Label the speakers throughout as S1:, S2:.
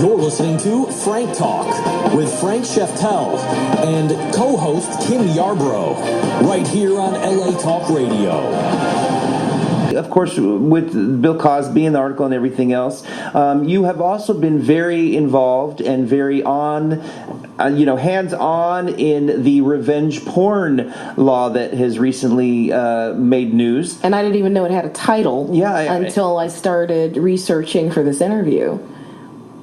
S1: You're listening to Frank Talk with Frank Sheftel and co-host Kim Yarbrough, right here on LA Talk Radio.
S2: Of course, with Bill Cosby and the article and everything else, you have also been very involved and very hands-on in the revenge porn law that has recently made news.
S3: And I didn't even know it had a title until I started researching for this interview.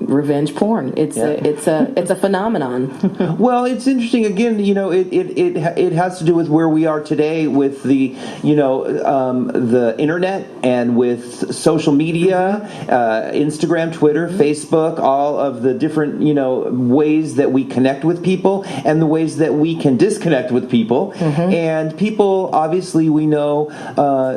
S3: Revenge porn. It's a phenomenon.
S2: Well, it's interesting. Again, it has to do with where we are today with the the internet and with social media, Instagram, Twitter, Facebook, all of the different ways that we connect with people and the ways that we can disconnect with people. Mm-hmm. And people, obviously, we know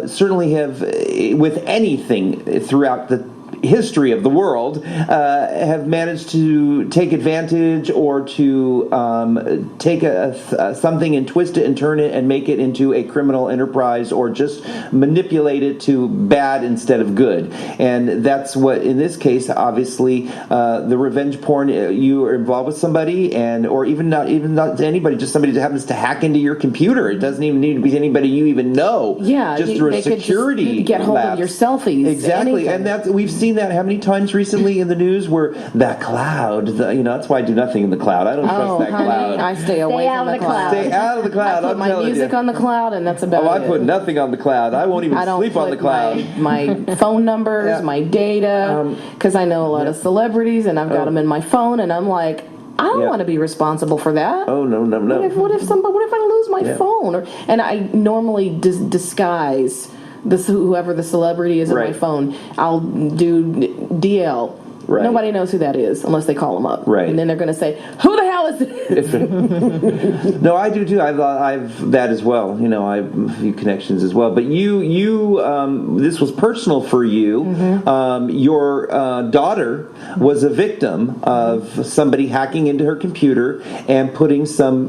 S2: certainly have with anything throughout the history of the world have managed to take advantage or to take something and twist it and turn it and make it into a criminal enterprise or just manipulate it to bad instead of good. And that's what, in this case, obviously, the revenge porn, you are involved with somebody or even not anybody, just somebody that happens to hack into your computer. It doesn't even need to be anybody you even know.
S3: Yeah,
S2: just through a security
S3: you get hold of your selfies.
S2: Exactly.
S3: Anything.
S2: And we've seen that how many times recently in the news where that cloud, that's why I do nothing in the cloud. I don't trust that cloud.
S3: I stay away from the cloud.
S2: Stay out of the cloud.
S3: I put my music on the cloud, and that's about it.
S2: I put nothing on the cloud. I won't even sleep on the cloud.
S3: My phone numbers, my data, because I know a lot of celebrities, and I've got them in my phone, and I'm like, I don't want to be responsible for that.
S2: Oh, no.
S3: What if I lose my phone? And I normally disguise whoever the celebrity is in my phone. I'll do DL. Right. Nobody knows who that is unless they call them up.
S2: Right.
S3: And then they're going to say, who the hell is this?
S2: No, I do too. I've that as well. I have a few connections as well. But you this was personal for you. Mm-hmm. Your daughter was a victim of somebody hacking into her computer and putting some,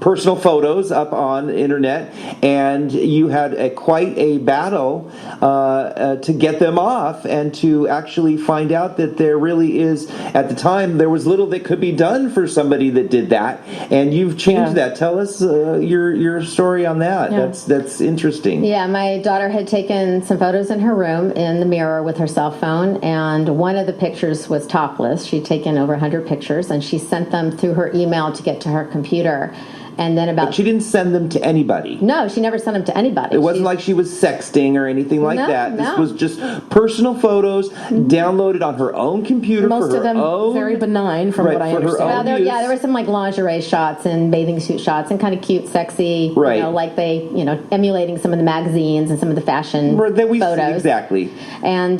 S2: personal photos up on the internet, and you had quite a battle to get them off and to actually find out that there really is, at the time, there was little that could be done for somebody that did that, and you've changed that. Tell us your story on that. Yeah. That's interesting.
S4: Yeah, my daughter had taken some photos in her room in the mirror with her cell phone, and one of the pictures was topless. She'd taken over 100 pictures, and she sent them through her email to get to her computer. And then
S2: But she didn't send them to anybody.
S4: No, she never sent them to anybody.
S2: It wasn't like she was sexting or anything like that.
S4: No.
S2: This was just personal photos downloaded on her own computer.
S3: Most of them very benign, from what I understand.
S4: There were some like lingerie shots and bathing suit shots and kind of cute, sexy. Right. Like they, emulating some of the magazines and some of the fashion photos.
S2: Exactly.
S4: And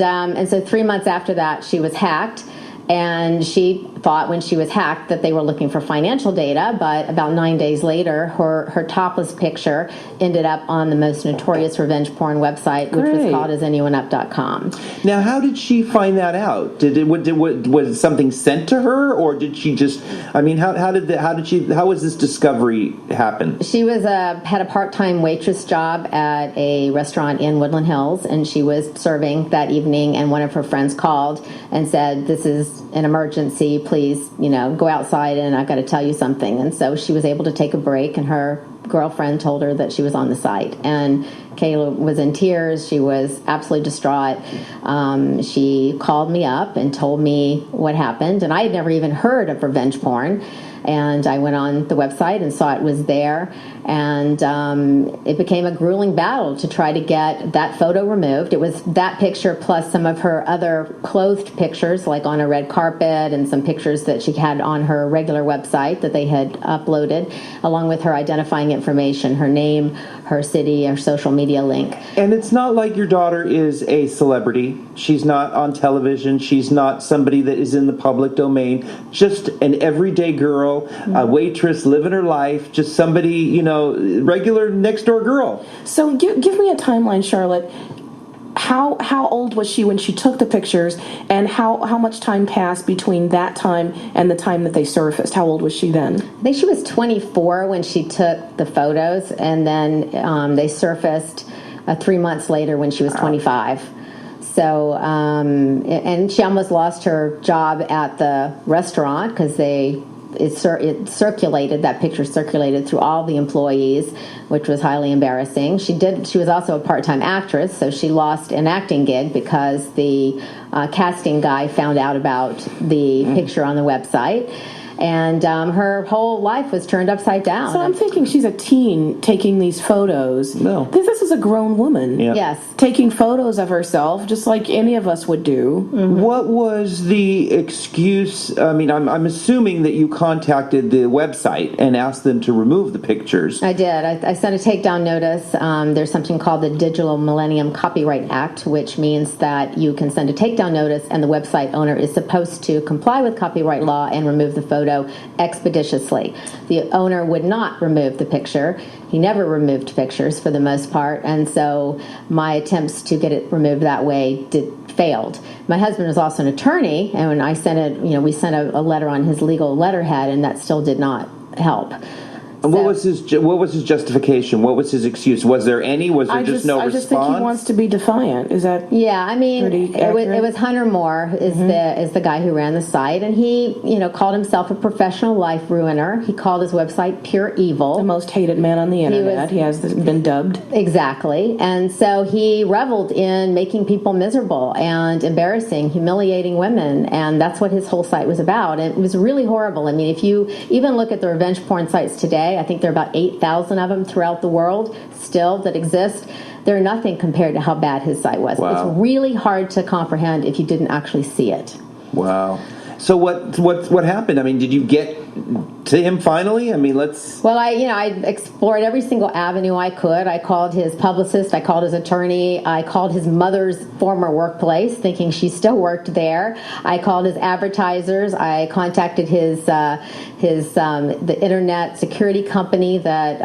S4: so 3 months after that, she was hacked. And she thought when she was hacked that they were looking for financial data, but about 9 days later, her topless picture ended up on the most notorious revenge porn website, which was called asanyoneup.com.
S2: Now, how did she find that out? Was something sent to her, or did she just? I mean, how was this discovery happen?
S4: She had a part-time waitress job at a restaurant in Woodland Hills, and she was serving that evening. And one of her friends called and said, "This is an emergency, please, go outside and I've got to tell you something." And so she was able to take a break, and her girlfriend told her that she was on the site. And Kayla was in tears. She was absolutely distraught. She called me up and told me what happened, and I had never even heard of revenge porn. And I went on the website and saw it was there, and it became a grueling battle to try to get that photo removed. It was that picture plus some of her other clothed pictures, like on a red carpet, and some pictures that she had on her regular website that they had uploaded, along with her identifying information, her name, her city, her social media link.
S2: And it's not like your daughter is a celebrity. She's not on television. She's not somebody that is in the public domain. Just an everyday girl, a waitress living her life, just somebody, regular next door girl.
S3: So give me a timeline, Charlotte. How old was she when she took the pictures, and how much time passed between that time and the time that they surfaced? How old was she then?
S4: I think she was 24 when she took the photos, and then they surfaced 3 months later when she was 25. So, and she almost lost her job at the restaurant because it circulated, that picture circulated through all the employees, which was highly embarrassing. She was also a part-time actress, so she lost an acting gig because the casting guy found out about the picture on the website. And her whole life was turned upside down.
S3: So I'm thinking she's a teen taking these photos.
S2: No.
S3: This is a grown woman.
S2: Yeah.
S4: Yes.
S3: Taking photos of herself, just like any of us would do.
S2: Mm-hmm. What was the excuse? I mean, I'm assuming that you contacted the website and asked them to remove the pictures.
S4: I did. I sent a takedown notice. There's something called the Digital Millennium Copyright Act, which means that you can send a takedown notice and the website owner is supposed to comply with copyright law and remove the photo expeditiously. The owner would not remove the picture. He never removed pictures for the most part, and so my attempts to get it removed that way failed. My husband was also an attorney, and when I sent it, we sent a letter on his legal letterhead, and that still did not help.
S2: And what was his justification? What was his excuse? Was there any? Was there just no response?
S3: I just think he wants to be defiant. Is that?
S4: Yeah, I mean, it was Hunter Moore is the guy who ran the site, and he called himself a professional life ruiner. He called his website pure evil,
S3: The most hated man on the internet. He has been dubbed.
S4: Exactly, and so he reveled in making people miserable and embarrassing, humiliating women, and that's what his whole site was about. And it was really horrible. I mean, if you even look at the revenge porn sites today, I think there are about 8,000 of them throughout the world still that exist. They're nothing compared to how bad his site was.
S2: Wow.
S4: It's really hard to comprehend if you didn't actually see it.
S2: Wow. So what happened? I mean, did you get to him finally? I mean,
S4: Well, I explored every single avenue I could. I called his publicist. I called his attorney. I called his mother's former workplace, thinking she still worked there. I called his advertisers. I contacted the internet security company that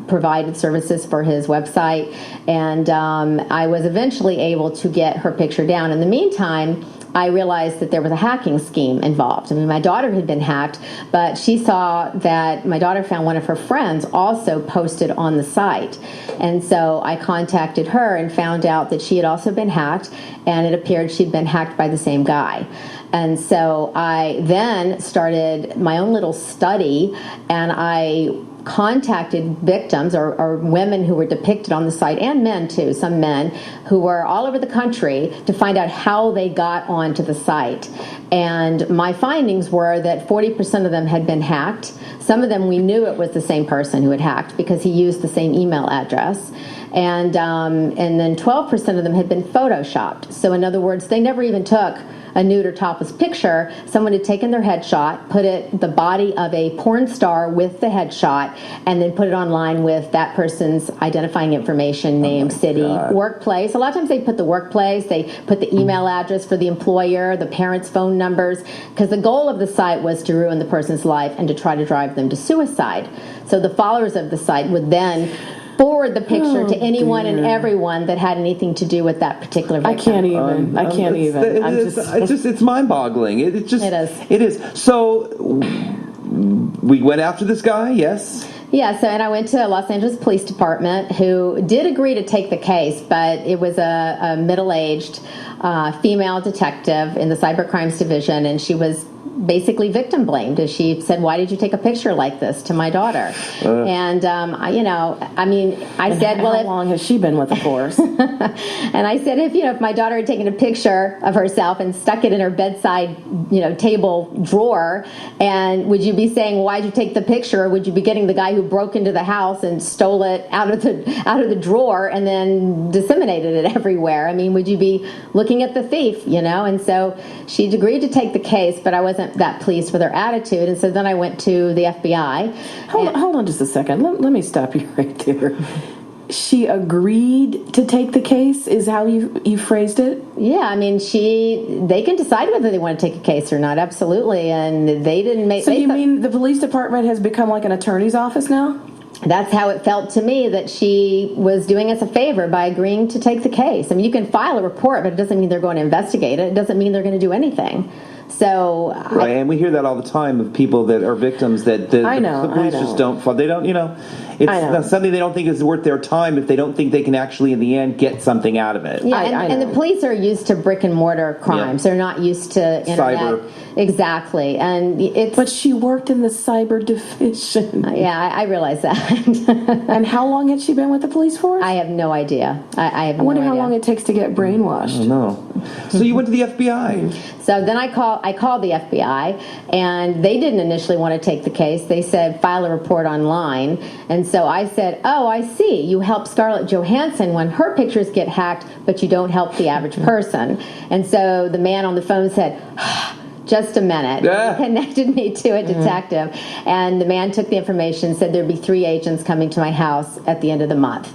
S4: provided services for his website, and I was eventually able to get her picture down. In the meantime, I realized that there was a hacking scheme involved. I mean, my daughter had been hacked, but she saw that my daughter found one of her friends also posted on the site. And so I contacted her and found out that she had also been hacked, and it appeared she'd been hacked by the same guy. And so I then started my own little study, and I contacted victims or women who were depicted on the site, and men too, some men who were all over the country, to find out how they got onto the site. And my findings were that 40% of them had been hacked. Some of them we knew it was the same person who had hacked because he used the same email address. And then 12% of them had been photoshopped. So in other words, they never even took a nude or topless picture. Someone had taken their headshot, put the body of a porn star with the headshot, and then put it online with that person's identifying information, name, city, workplace. A lot of times they put the workplace, they put the email address for the employer, the parents' phone numbers, because the goal of the site was to ruin the person's life and to try to drive them to suicide. So the followers of the site would then forward the picture to anyone and everyone that had anything to do with that particular victim.
S3: I can't even.
S2: It's mind-boggling. It is. So we went after this guy, yes?
S4: Yeah, and I went to Los Angeles Police Department, who did agree to take the case, but it was a middle-aged female detective in the Cyber Crimes Division, and she was basically victim blamed. She said, "Why did you take a picture like this to my daughter?" And I said, "Well,
S3: how long has she been with the force?"
S4: And I said, if my daughter had taken a picture of herself and stuck it in her bedside, table drawer, and would you be saying, "Why'd you take the picture?" Or would you be getting the guy who broke into the house and stole it out of the drawer and then disseminated it everywhere? I mean, would you be looking at the thief? And so she agreed to take the case, but I wasn't that pleased with her attitude, and so then I went to the FBI.
S3: Hold on just a second. Let me stop you right there. She agreed to take the case, is how you phrased it?
S4: Yeah, I mean, they can decide whether they want to take a case or not, absolutely, and they didn't make...
S3: So you mean the police department has become like an attorney's office now?
S4: That's how it felt to me, that she was doing us a favor by agreeing to take the case. I mean, you can file a report, but it doesn't mean they're going to investigate it. It doesn't mean they're going to do anything. So
S2: right, and we hear that all the time of people that are victims that the police just don't. They don't. it's
S3: I know.
S2: not something they don't think is worth their time if they don't think they can actually, in the end, get something out of it.
S4: Yeah,
S3: I
S4: and the
S3: know.
S4: police are used to brick and mortar crimes.
S2: Yeah.
S4: They're not used to internet.
S2: Cyber.
S4: Exactly, and it's.
S3: But she worked in the cyber division.
S4: Yeah, I realize that.
S3: And how long had she been with the police force?
S4: I have no idea. I have
S3: I wonder
S4: no
S3: how
S4: idea.
S3: long it takes to get brainwashed.
S2: No. So you went to the FBI.
S4: So then I called the FBI, and they didn't initially want to take the case. They said, file a report online. And so I said, oh, I see. You help Scarlett Johansson when her pictures get hacked, but you don't help the average person. And so the man on the phone said, just a minute.
S2: Yeah.
S4: He connected me to a detective, and the man took the information, said there'd be 3 agents coming to my house at the end of the month.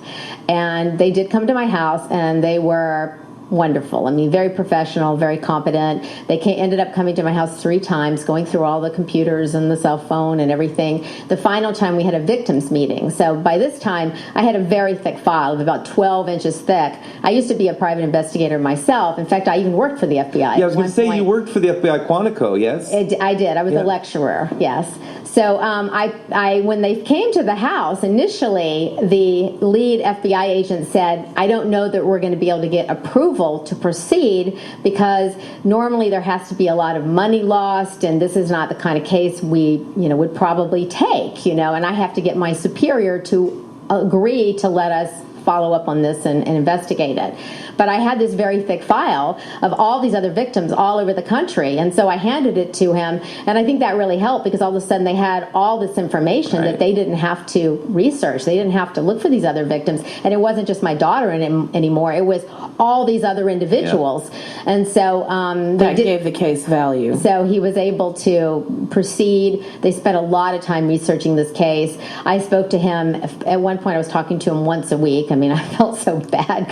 S4: And they did come to my house, and they were wonderful. I mean, very professional, very competent. They ended up coming to my house 3 times, going through all the computers and the cell phone and everything. The final time we had a victims meeting. So by this time, I had a very thick file of about 12 inches thick. I used to be a private investigator myself. In fact, I even worked for the FBI.
S2: Yeah, I was going to say you worked for the FBI Quantico, yes?
S4: I did. I was a lecturer, yes. So I when they came to the house, initially the lead FBI agent said, I don't know that we're going to be able to get approval to proceed because normally there has to be a lot of money lost, and this is not the kind of case we would probably take, and I have to get my superior to agree to let us follow up on this and investigate it. But I had this very thick file of all these other victims all over the country, and so I handed it to him, and I think that really helped because all of a sudden they had all this information that they didn't have to research. They didn't have to look for these other victims, and it wasn't just my daughter anymore. It was all these other individuals, and so
S3: that gave the case value.
S4: So he was able to proceed. They spent a lot of time researching this case. I spoke to him at one point. I was talking to him once a week. I mean, I felt so bad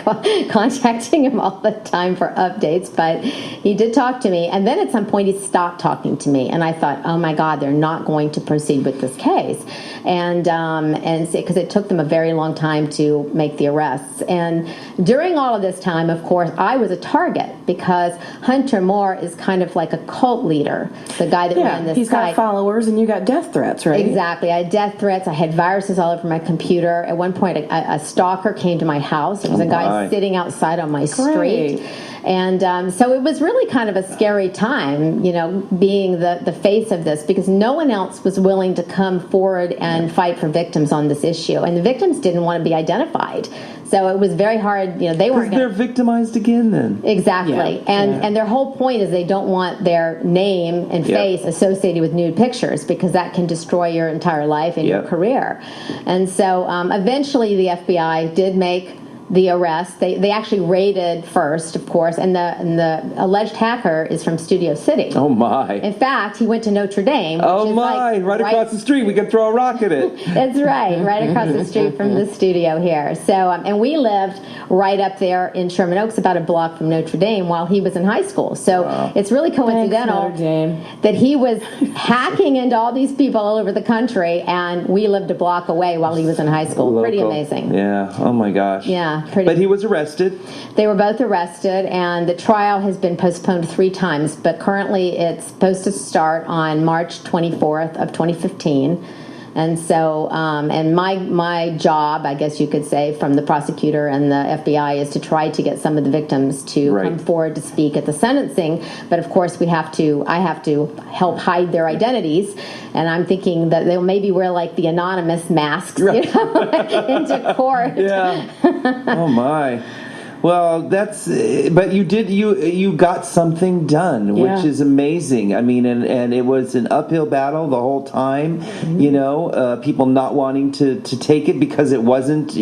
S4: contacting him all the time for updates, but he did talk to me. And then at some point, he stopped talking to me, and I thought, oh my God, they're not going to proceed with this case, and because it took them a very long time to make the arrests. And during all of this time, of course, I was a target because Hunter Moore is kind of like a cult leader, the guy that ran this
S3: he's
S4: site.
S3: got followers, and you got death threats, right?
S4: Exactly. I had death threats. I had viruses all over my computer. At one point, a stalker came to my house. There was a guy sitting outside on my street. And so it was really kind of a scary time, being the face of this, because no one else was willing to come forward and fight for victims on this issue. And the victims didn't want to be identified. So it was very hard. They weren't.
S2: They're victimized again, then.
S4: Exactly.
S3: Yeah.
S4: And their whole point is they don't want their name and face associated with nude pictures because that can destroy your entire life and your career. And so eventually the FBI did make the arrest. They actually raided first, of course, and the alleged hacker is from Studio City.
S2: Oh my!
S4: In fact, he went to Notre Dame.
S2: Oh my! Right across the street, we could throw a rock at it.
S4: That's right across the street from the studio here. So, and we lived right up there in Sherman Oaks, about a block from Notre Dame, while he was in high school. So it's really coincidental that he was hacking into all these people all over the country, and we lived a block away while he was in high school.
S2: Local.
S4: Pretty amazing.
S2: Yeah. Oh my gosh.
S4: Yeah.
S2: But he was arrested.
S4: They were both arrested, and the trial has been postponed 3 times, but currently it's supposed to start on March 24th of 2015. And so, and my job, I guess you could say, from the prosecutor and the FBI is to try to get some of the victims to come forward to speak at the sentencing. But of course, I have to help hide their identities. And I'm thinking that they'll maybe wear like the anonymous masks, into court.
S2: Yeah. Oh my. Well, but you got something done, which is amazing. I mean, and it was an uphill battle the whole time, people not wanting to take it because it wasn't,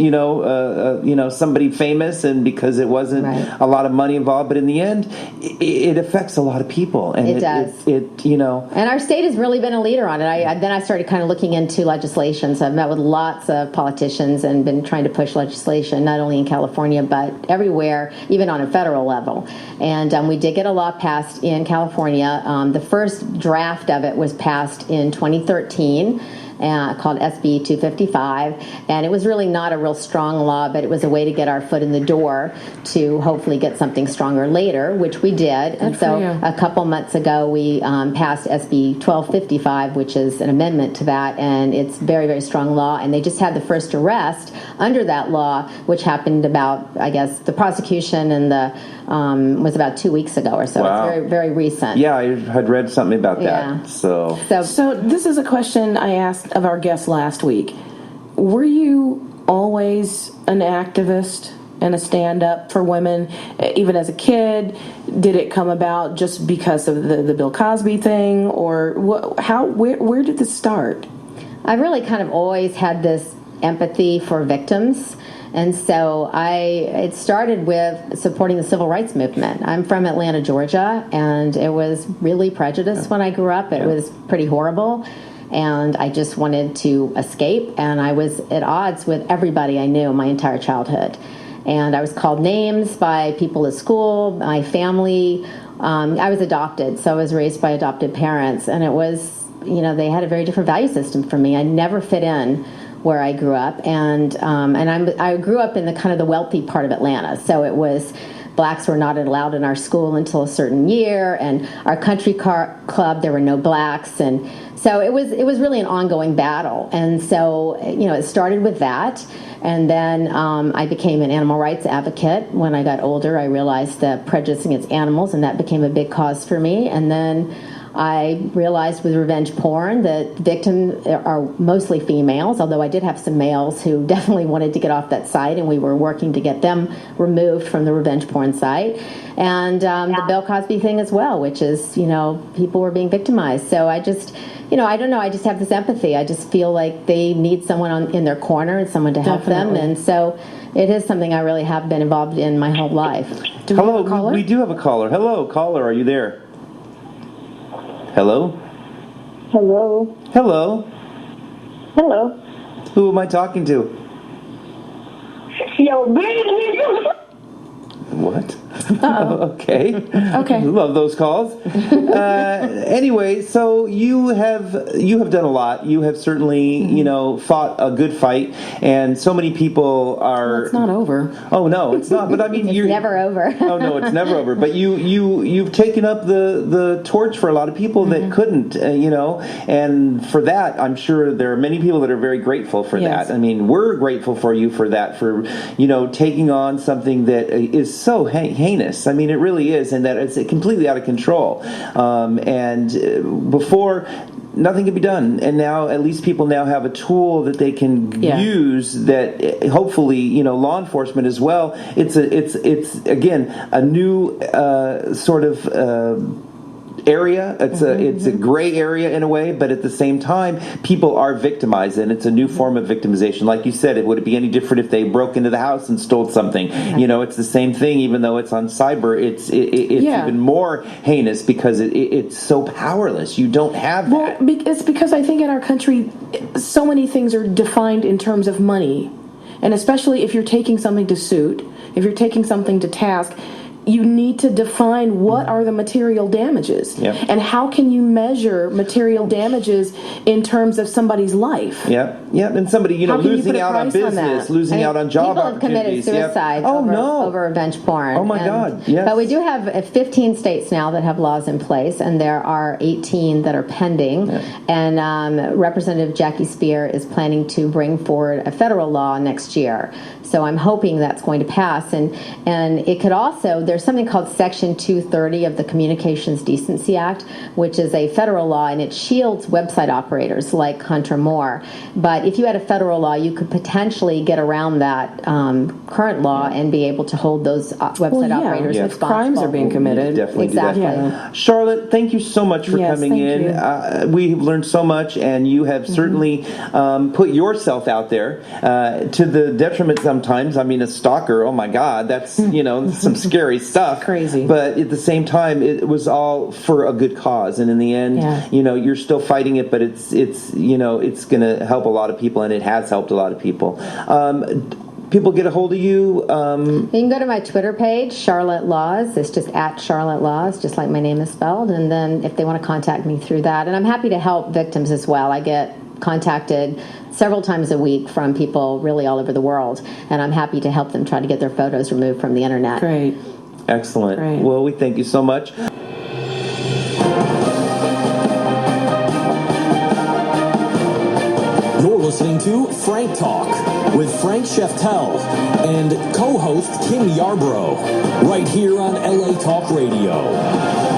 S2: somebody famous and because it wasn't a lot of money involved. But in the end, it affects a lot of people. And
S4: it does.
S2: And
S4: our state has really been a leader on it. Then I started kind of looking into legislation. So I've met with lots of politicians and been trying to push legislation, not only in California, but everywhere, even on a federal level. And we did get a law passed in California. The first draft of it was passed in 2013. called SB 255, and it was really not a real strong law, but it was a way to get our foot in the door to hopefully get something stronger later, which we did. And so a couple months ago, we passed SB 1255, which is an amendment to that, and it's very, very strong law. And they just had the first arrest under that law, which happened about, I guess, the prosecution and the was about 2 weeks ago or so.
S2: Wow.
S4: It's very, very recent.
S2: Yeah, I had read something about that.
S4: Yeah.
S2: So
S3: this is a question I asked of our guest last week. Were you always an activist and a stand-up for women, even as a kid? Did it come about just because of the Bill Cosby thing, or where did this start?
S4: I really kind of always had this empathy for victims. And so it started with supporting the civil rights movement. I'm from Atlanta, Georgia, and it was really prejudiced when I grew up. It was pretty horrible, and I just wanted to escape, and I was at odds with everybody I knew my entire childhood. And I was called names by people at school, my family. I was adopted, so I was raised by adopted parents, and it was, they had a very different value system for me. I never fit in where I grew up, and I grew up in the kind of the wealthy part of Atlanta. So it was blacks were not allowed in our school until a certain year, and our country club there were no blacks, and so it was really an ongoing battle. And so it started with that, and then I became an animal rights advocate. When I got older, I realized that prejudice against animals, and that became a big cause for me. And then I realized with revenge porn that victims are mostly females, although I did have some males who definitely wanted to get off that site, and we were working to get them removed from the revenge porn site. And the Bill Cosby thing as well, which is, people were being victimized. So I just, I don't know, I just have this empathy. I just feel like they need someone in their corner and someone to help them. And so it is something I really have been involved in my whole life.
S2: Hello, we do have a caller. Hello, caller, are you there? Hello?
S5: Hello?
S2: Hello?
S5: Hello?
S2: Who am I talking to?
S5: Yo, baby!
S2: What? Okay.
S3: Okay.
S2: Love those calls. Anyway, so you have done a lot. You have certainly, fought a good fight, and so many people are.
S3: Well, it's not over.
S2: Oh no, it's not. But I mean,
S4: It's never over.
S2: Oh no, it's never over. But you've taken up the torch for a lot of people that couldn't, and for that, I'm sure there are many people that are very grateful for that. I mean, we're grateful for you for that, for taking on something that is so heinous. I mean, it really is, and that it's completely out of control. And before, nothing could be done, and now at least people now have a tool that they can use. That hopefully, law enforcement as well. It's again a new sort of. Area. It's a gray area in a way, but at the same time, people are victimized, and it's a new form of victimization. Like you said, would it be any different if they broke into the house and stole something? It's the same thing. Even though it's on cyber, it's even more heinous because it's so powerless. You don't have that.
S3: Well, it's because I think in our country, so many things are defined in terms of money, and especially if you're taking something to suit, if you're taking something to task. You need to define what are the material damages, and how can you measure material damages in terms of somebody's life.
S2: And somebody losing out on business, losing out on job opportunities.
S4: People have committed suicide over revenge porn.
S2: Oh my God! Yes.
S4: But we do have 15 states now that have laws in place, and there are 18 that are pending. And Representative Jackie Spear is planning to bring forward a federal law next year. So I'm hoping that's going to pass, and it could also. There's something called Section 230 of the Communications Decency Act, which is a federal law, and it shields website operators like Hunter Moore. But if you had a federal law, you could potentially get around that current law and be able to hold those website operators responsible.
S3: Crimes are being committed.
S2: Definitely
S4: exactly.
S2: do that. Charlotte, thank you so much for coming in. We've learned so much, and you have certainly put yourself out there to the detriment sometimes. I mean, a stalker, oh my God, that's, some scary stuff.
S3: Crazy.
S2: But at the same time, it was all for a good cause. And in the end, you're still fighting it, but it's going to help a lot of people, and it has helped a lot of people. People get a hold of you.
S4: You can go to my Twitter page, Charlotte Laws. It's just at Charlotte Laws, just like my name is spelled. And then if they want to contact me through that, and I'm happy to help victims as well. I get contacted several times a week from people really all over the world, and I'm happy to help them try to get their photos removed from the internet.
S3: Great.
S2: Excellent.
S3: Great.
S2: Well, we thank you so much.
S1: You're listening to Frank Talk with Frank Sheftel and co-host Kim Yarbrough, right here on LA Talk Radio.